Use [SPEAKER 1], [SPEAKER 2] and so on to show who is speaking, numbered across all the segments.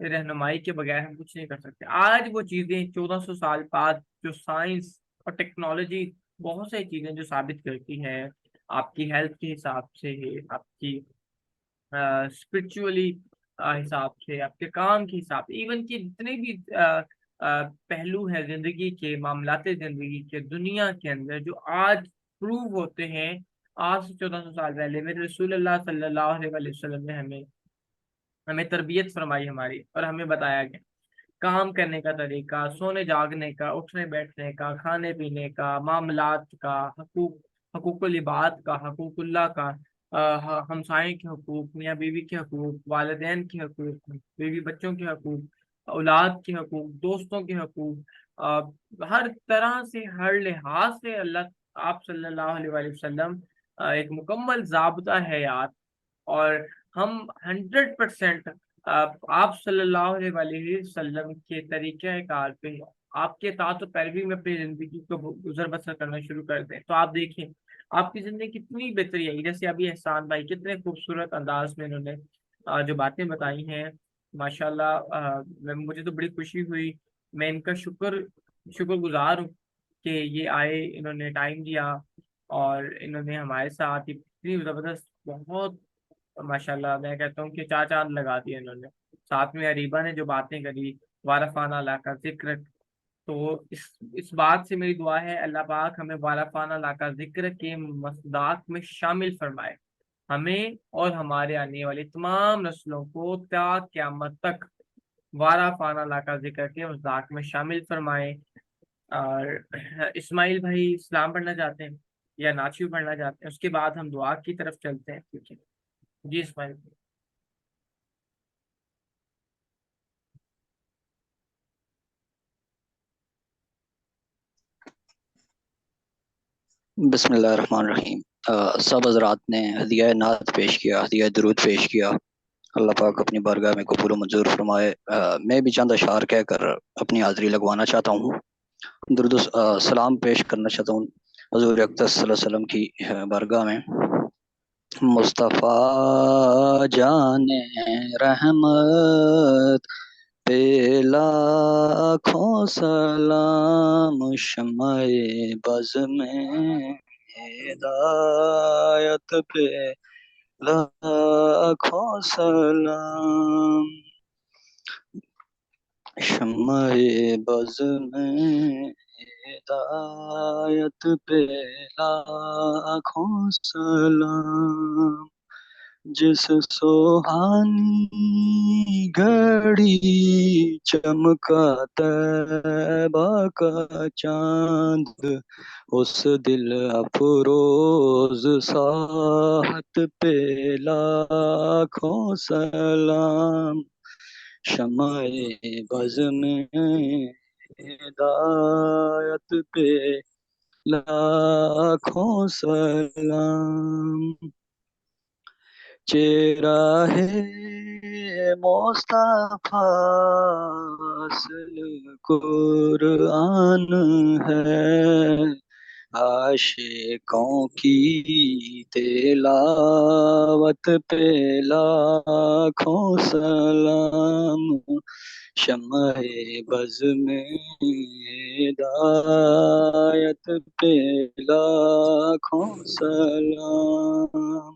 [SPEAKER 1] رہنمائی کے بغیر ہم کچھ نہیں کر سکتے. آج وہ چیزیں 1400 سال بعد جو سائنس اور ٹیکنالوجی بہت ساری چیزیں جو ثابت کرتی ہے آپ کی ہیلتھ کے حساب سے، آپ کی اسپرچولی حساب سے، آپ کے کام کے حساب سے، ایون کہ جتنے بھی پہلو ہیں زندگی کے، معاملات زندگی کے دنیا کے اندر جو آج پروو ہوتے ہیں، آج سے 1400 سال پہلے میرے رسول اللہ صلی اللہ علیہ وسلم نے ہمیں تربیت فرمائی ہماری، اور ہمیں بتایا گیا کام کرنے کا طریقہ، سونے جاگنے کا، اٹھنے بیٹھنے کا، کھانے پینے کا، معاملات کا، حقوق العباد کا، حقوق اللہ کا، ہمسائے کے حقوق، میاں بیوی کے حقوق، والدین کے حقوق، بیوی بچوں کے حقوق، اولاد کے حقوق، دوستوں کے حقوق، ہر طرح سے، ہر لحاظ سے اللہ آپ صلی اللہ علیہ وآلہ وسلم ایک مکمل ضابطہ ہے یاد. اور ہم 100% آپ صلی اللہ علیہ وآلہ وسلم کے طریقہ کار پہ، آپ کے اطاعت و پیروی میں اپنی زندگی کو گزر بسر کرنا شروع کر دیں تو آپ دیکھیں آپ کی زندگی کتنی بہتری آئی. جیسے ابھی احسان بھائی کتنے خوبصورت انداز میں انہوں نے جو باتیں بتائی ہیں ماشاءاللہ، مجھے تو بڑی خوشی ہوئی. میں ان کا شکر گزار ہوں کہ یہ آئے، انہوں نے ٹائم دیا اور انہوں نے ہمارے ساتھ اتنی زبردست، بہت ماشاءاللہ میں کہتا ہوں کہ چار چاند لگا دیے انہوں نے. ساتھ میں اریبا نے جو باتیں کری، وارفانہ اللہ کا ذکر، تو اس بات سے میری دعا ہے اللہ پاک ہمیں وارفانہ اللہ کا ذکر کے مصداق میں شامل فرمائے، ہمیں اور ہمارے آنے والی تمام نسلوں کو تا قیامت تک وارفانہ اللہ کا ذکر کے مصداق میں شامل فرمائے. اور اسماعیل بھائی اسلام پڑھنا چاہتے ہیں یا ناچیو پڑھنا چاہتے ہیں، اس کے بعد ہم دعا کی طرف چلتے ہیں. ٹھیک ہے جی اسماعیل.
[SPEAKER 2] بسم اللہ الرحمن الرحیم. سب حضرات نے ہدیہ نعت پیش کیا، ہدیہ درود پیش کیا. اللہ پاک اپنی بارگاہ میں قبول و منظور فرمائے. میں بھی چند اشعار کہہ کر اپنی حاضری لگوانا چاہتا ہوں. درود سلام پیش کرنا چاہتا ہوں حضور اقدس صلی اللہ علیہ وسلم کی بارگاہ میں. مصطفیٰ جان رحمت پہ لاکھوں سلام، شمع بز میں ہدایت پہ لاکھوں سلام، شمع بز میں ہدایت پہ لاکھوں سلام. جس سوہانی گھڑی چمکا طیبہ کا چاند، اس دل افروز ساحت پہ لاکھوں سلام، شمع بز میں ہدایت پہ لاکھوں سلام. چہرہ ہے مصطفیٰ اصل قرآن ہے، عاشقوں کی تلاوت پہ لاکھوں سلام، شمع بز میں ہدایت پہ لاکھوں سلام.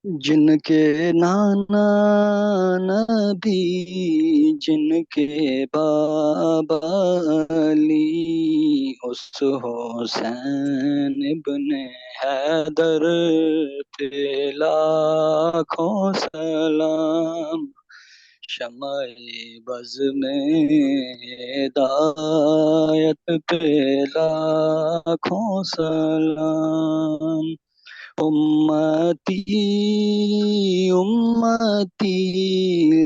[SPEAKER 2] جن کے نانا نبی، جن کے بابا علی، اس حسین ابن حیدر پہ لاکھوں سلام، شمع بز میں ہدایت پہ لاکھوں سلام. امتی امتی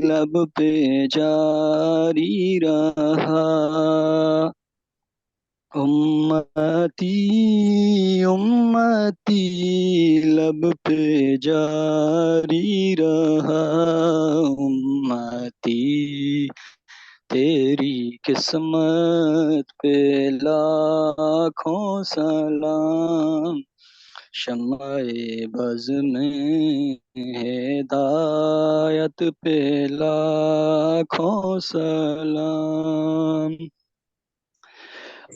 [SPEAKER 2] لب پہ جاری رہا، امتی امتی لب پہ جاری رہا، امتی تیری قسمت پہ لاکھوں سلام، شمع بز میں ہدایت پہ لاکھوں سلام.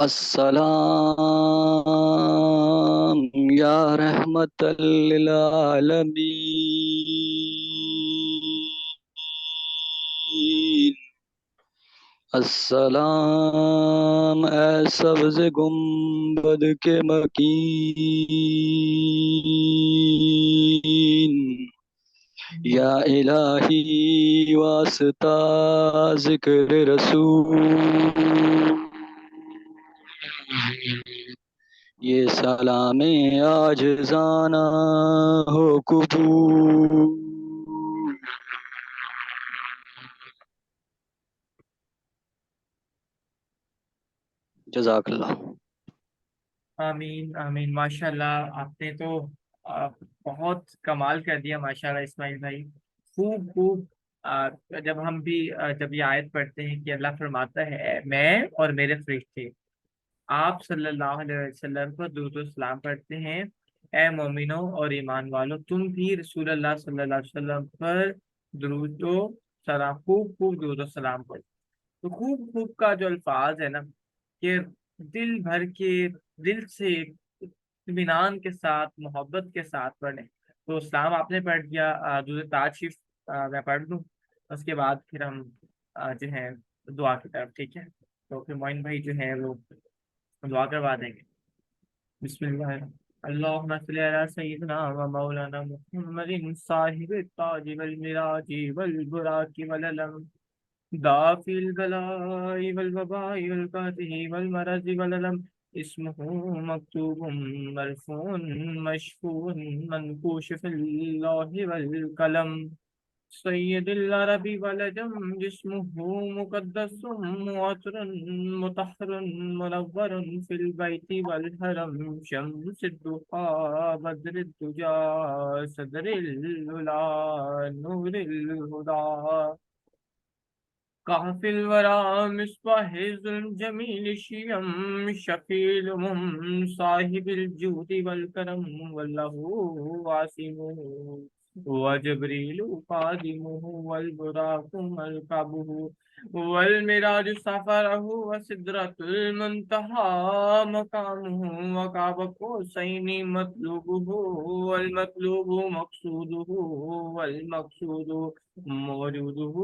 [SPEAKER 2] السلام یا رحمت للعالمین. السلام اے سبز گنبد کے مکین. یا الہی واسطہ ذکر رسول، یہ سلام عاجزانہ ہو قبول. جزاک اللہ.
[SPEAKER 1] آمین آمین. ماشاء اللہ آپ نے تو بہت کمال کر دیا ماشاء اللہ اسماعیل بھائی. خوب خوب. جب ہم بھی جب یہ آیت پڑھتے ہیں کہ اللہ فرماتا ہے میں اور میرے فرشتے آپ صلی اللہ علیہ وسلم پر درود و سلام پڑھتے ہیں، اے مومنو اور ایمان والو تم بھی رسول اللہ صلی اللہ علیہ وسلم پر درود و سلام خوب خوب درود و سلام پڑھو. تو خوب خوب کا جو الفاظ ہے نا کہ دل بھر کے دل سے اطمینان کے ساتھ محبت کے ساتھ پڑھیں. تو سلام آپ نے پڑھ دیا، درود تاج شریف میں پڑھ دوں، اس کے بعد پھر ہم جو ہے دعا کی طرف. ٹھیک ہے؟ تو پھر معین بھائی جو ہے وہ دعا کروا دیں گے. بسم اللہ اللہم صلی علی سیدنا و مولانا محمد صاحب التاج والمراج والبراق والعلم دافی البلاء والوباء والقحط والمرض والعلم اسمه مکتوب مرفوع مشفوع منقوش فی اللہ والقلم سید العرب والعجم جسمه مقدس معطر مطهر منور في البيت والحرم شمس الضحى بدر الدجى صدر العلا نور الهدى کافی الورا مصباح ظلم جمیل شیم شفیع الامم صاحب الجود والکرم واللہ عاصمہ وجبریل خادمہ والبراق مرکبہ والمراج سفرہ وسدرۃ المنتہى مقامہ وقاب قوسین مطلوبہ والمطلوب مقصودہ والمقصود موجودہ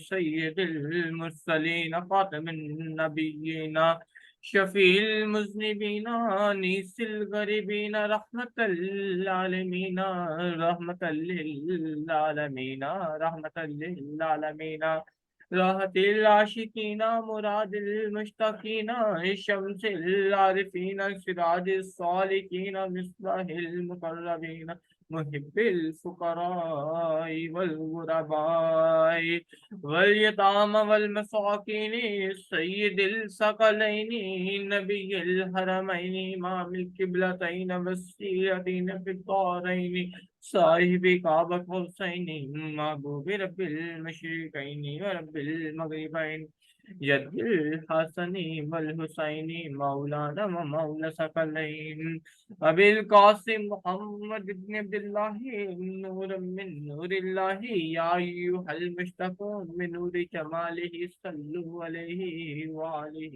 [SPEAKER 1] سید المرسلین خاتم النبیین شفیع المذنبین انیس الغریبین رحمت للعالمین رحمت للعالمین رحمت للعالمین راحت العاشقین مراد المشتاقین شمس العارفین سراج الصالحین مصباح المقربین محب الفقراء والغرباء والیتام والمساکین سید الثقلین نبی الحرمین امام القبلتین والسیرتین فی الدارین صاحب کعبہ قوسین محبوب رب المشرقین ورب المغربین ید الحسن والحسین مولانا و مولا ثقلین ابی القاسم محمد بن عبد اللہ نور من نور اللہ یا ایھا المشتقون من نور جمالہ صلو علیہ وآلہ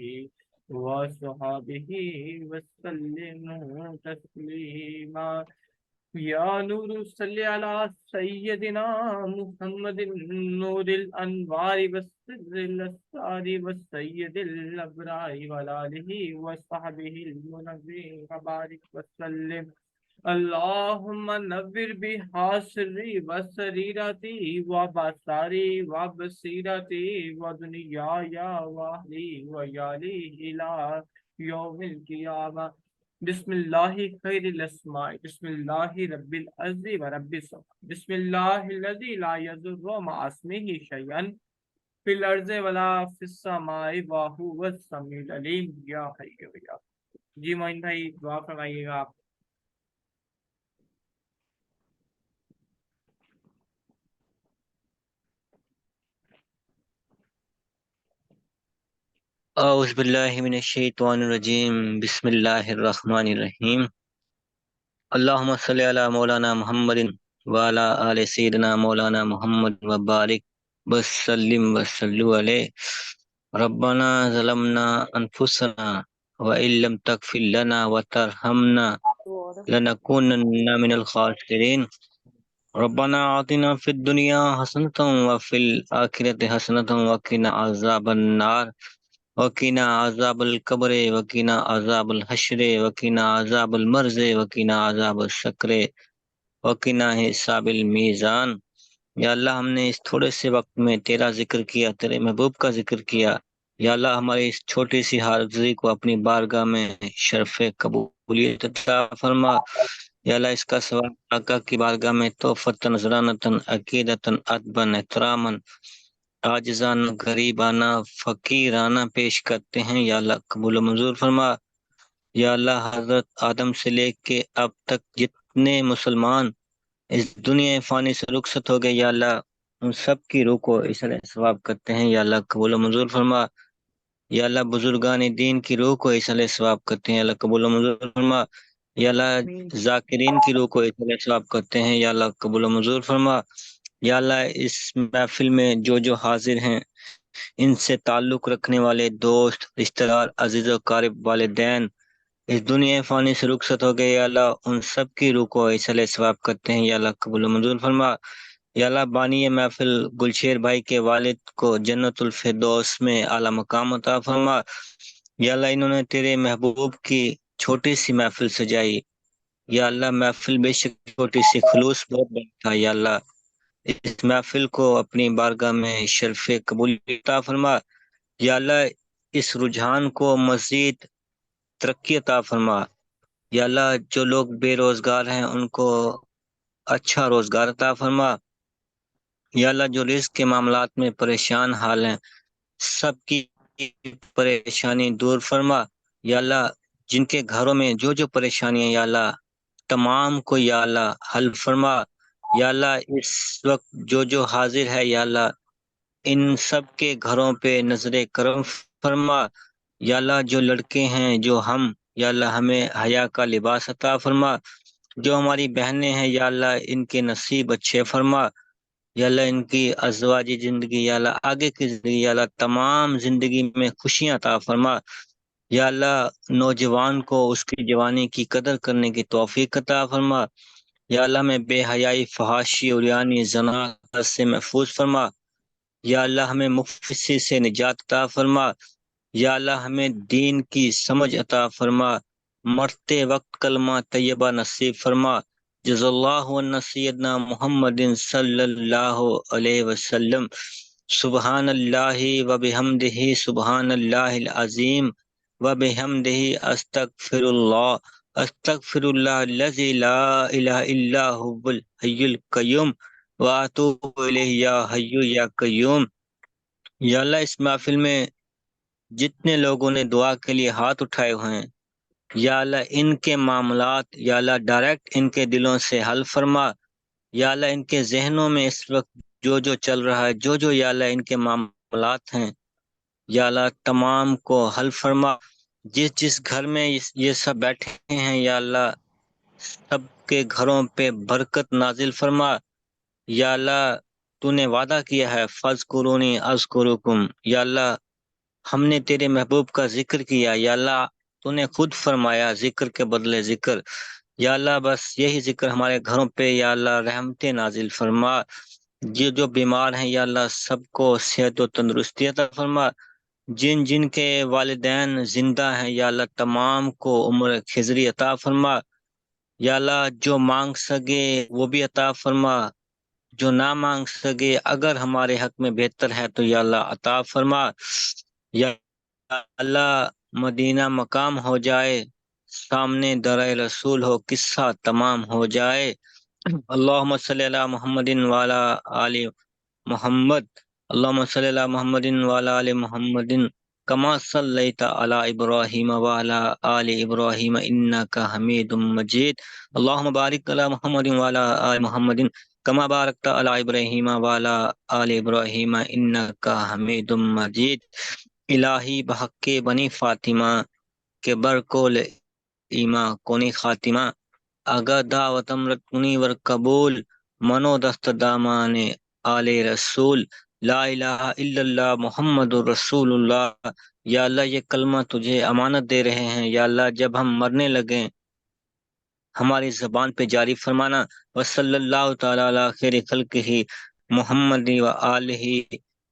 [SPEAKER 1] وصحابہ وسلموا تسلیما. یا نور صلی علی سیدنا محمد نور الانوار والسر الاسرار والسید الابرار والآلہ وصحبہ المنورین وبارک وسلم. اللہم نور بہا سری وسریرتی وبصری وبصیرتی ودنیای واہلی ویالی الى یوم القیامہ. بسم اللہ خیر الاسماء بسم اللہ رب العز و رب السماء بسم اللہ الذی لا یضر مع اسمہ شیئا فی الارض ولا فی السماء وہو السمیع العلیم. یا حی یا قیوم. جی معین بھائی دعا فرمائیے گا آپ.
[SPEAKER 2] اعوذ باللہ من الشیطان الرجیم. بسم اللہ الرحمن الرحیم.
[SPEAKER 3] اللهم صل على مولانا محمد وعلى آل سيدنا مولانا محمد وبارك وسلم عليه. ربنا ظلمنا أنفسنا وإن لم تغفر لنا وترحمنا لنكونن من الخاسرين. ربنا آتنا في الدنيا حسنة وفي الآخرة حسنة وقنا عذاب النار وقنا عذاب القبر وقنا عذاب الحشر وقنا عذاب المرض وقنا عذاب السکر وقنا حساب المیزان. یا اللہ ہم نے اس تھوڑے سے وقت میں تیرا ذکر کیا، تیرے محبوب کا ذکر کیا. یا اللہ ہماری اس چھوٹی سی حاضری کو اپنی بارگاہ میں شرف قبولیت عطا فرما. یا اللہ اس کا ثواب آقا کی بارگاہ میں توفتاً نذرانتاً عقیدتاً ادباً احتراماً عاجزانہ غریبانہ فقیرانہ پیش کرتے ہیں. یا اللہ قبول و منظور فرما. یا اللہ حضرت آدم سے لے کے اب تک جتنے مسلمان اس دنیا فانی سے رخصت ہو گئے، یا اللہ ان سب کی روح کو اصلاح ثواب کرتے ہیں. یا اللہ قبول و منظور فرما. یا اللہ بزرگان دین کی روح کو اصلاح ثواب کرتے ہیں. یا اللہ قبول و منظور فرما. یا اللہ ذاکرین کی روح کو اصلاح ثواب کرتے ہیں. یا اللہ قبول و منظور فرما. یا اللہ اس محفل میں جو حاضر ہیں، ان سے تعلق رکھنے والے دوست، رشتہ دار، عزیز و قارب، والدین اس دنیا فانی سے رخصت ہو گئے، یا اللہ ان سب کی روح کو اصلاح ثواب کرتے ہیں. یا اللہ قبول و منظور فرما. یا اللہ بانی محفل گلشیر بھائی کے والد کو جنت الفردوس میں اعلیٰ مقام عطا فرما. یا اللہ انہوں نے تیرے محبوب کی چھوٹی سی محفل سجائی. یا اللہ محفل بے شک چھوٹی سی، خلوص بہت بڑا تھا. یا اللہ اس محفل کو اپنی بارگاہ میں شرف قبولیت عطا فرما. یا اللہ اس رجحان کو مزید ترقی عطا فرما. یا اللہ جو لوگ بے روزگار ہیں ان کو اچھا روزگار عطا فرما. یا اللہ جو رزق کے معاملات میں پریشان حال ہیں سب کی پریشانی دور فرما. یا اللہ جن کے گھروں میں جو پریشانی ہیں، یا اللہ تمام کو یا اللہ حل فرما. یا اللہ اس وقت جو حاضر ہے، یا اللہ ان سب کے گھروں پہ نظر کرم فرما. یا اللہ جو لڑکے ہیں جو ہم، یا اللہ ہمیں حیا کا لباس عطا فرما. جو ہماری بہنیں ہیں، یا اللہ ان کے نصیب اچھے فرما. یا اللہ ان کی ازواجی زندگی، یا اللہ آگے کی زندگی، یا اللہ تمام زندگی میں خوشیاں عطا فرما. یا اللہ نوجوان کو اس کی جوانی کی قدر کرنے کی توفیق عطا فرما. یا اللہ ہمیں بے حیائی، فحاشی، عریانی، زنا سے محفوظ فرما. یا اللہ ہمیں مفلسی سے نجات عطا فرما. یا اللہ ہمیں دین کی سمجھ عطا فرما. مرتے وقت کلمہ طیبہ نصیب فرما. جزا اللہ عن سیدنا محمد صلی اللہ علیہ وسلم. سبحان اللہ و بحمدہ، سبحان اللہ العظیم و بحمدہ، استغفر اللہ الذی لا الہ الا هو الحی القیوم واتوب الیہ یا حی یا قیوم. یا اللہ اس محفل میں جتنے لوگوں نے دعا کے لیے ہاتھ اٹھائے ہوئے ہیں، یا اللہ ان کے معاملات یا اللہ ڈائریکٹ ان کے دلوں سے حل فرما. یا اللہ ان کے ذہنوں میں اس وقت جو چل رہا ہے، جو یا اللہ ان کے معاملات ہیں، یا اللہ تمام کو حل فرما. جس گھر میں یہ سب بیٹھے ہیں، یا اللہ سب کے گھروں پہ برکت نازل فرما. یا اللہ تو نے وعدہ کیا ہے فاذکرونی اذکرکم. یا اللہ ہم نے تیرے محبوب کا ذکر کیا، یا اللہ تو نے خود فرمایا ذکر کے بدلے ذکر. یا اللہ بس یہی ذکر ہمارے گھروں پہ یا اللہ رحمت نازل فرما. جو بیمار ہیں یا اللہ سب کو صحت و تندرستی عطا فرما. جن کے والدین زندہ ہیں یا اللہ تمام کو عمر خضری عطا فرما. یا اللہ جو مانگ سکے وہ بھی عطا فرما، جو نہ مانگ سکے اگر ہمارے حق میں بہتر ہے تو یا اللہ عطا فرما. یا اللہ مدینہ مقام ہو جائے، سامنے درائے رسول ہو، قصہ تمام ہو جائے. اللہم صلی علی محمد وعلی آل محمد. اللہم صلی علی محمد وعلی آل محمد کما صلیت علی ابراہیم وعلی آل ابراہیم انک حمید مجید. اللہم بارک علی محمد وعلی آل محمد کما بارکت علی ابراہیم وعلی آل ابراہیم انک حمید مجید. الہی بحق بنی فاطمہ کے برکول ایمہ کونی خاتمہ اگا دعوتم رکنی ور قبول منو دست دامان آل رسول لا الہ الا اللہ محمد رسول اللہ۔ یا اللہ یہ کلمہ تجھے امانت دے رہے ہیں، یا اللہ جب ہم مرنے لگیں ہماری زبان پہ جاری فرمانا۔ وصلی اللہ تعالی علی خیر خلقہ محمد و آلہ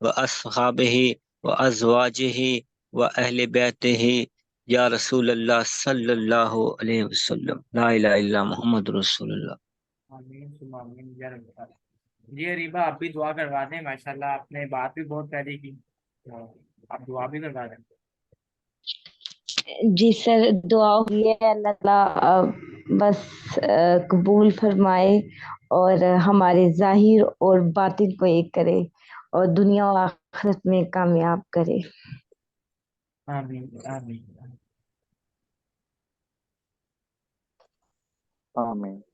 [SPEAKER 3] و اصحابہ و ازواجہ و اہل بیتہ یا رسول اللہ صلی اللہ علیہ وسلم۔ لا الہ الا محمد رسول اللہ۔
[SPEAKER 1] آمین ثم آمین یا رب العالمین۔ جی ریبا آپ بھی دعا کروا دیں، ماشاءاللہ آپ نے بات بھی بہت پیاری کی، تو آپ دعا بھی کروا دیں۔
[SPEAKER 4] جی سر، دعا ہوئی ہے، اللہ تعالیٰ بس قبول فرمائے اور ہمارے ظاہر اور باطن کو ایک کرے اور دنیا و آخرت میں کامیاب کرے۔
[SPEAKER 1] آمین آمین۔
[SPEAKER 5] آمین۔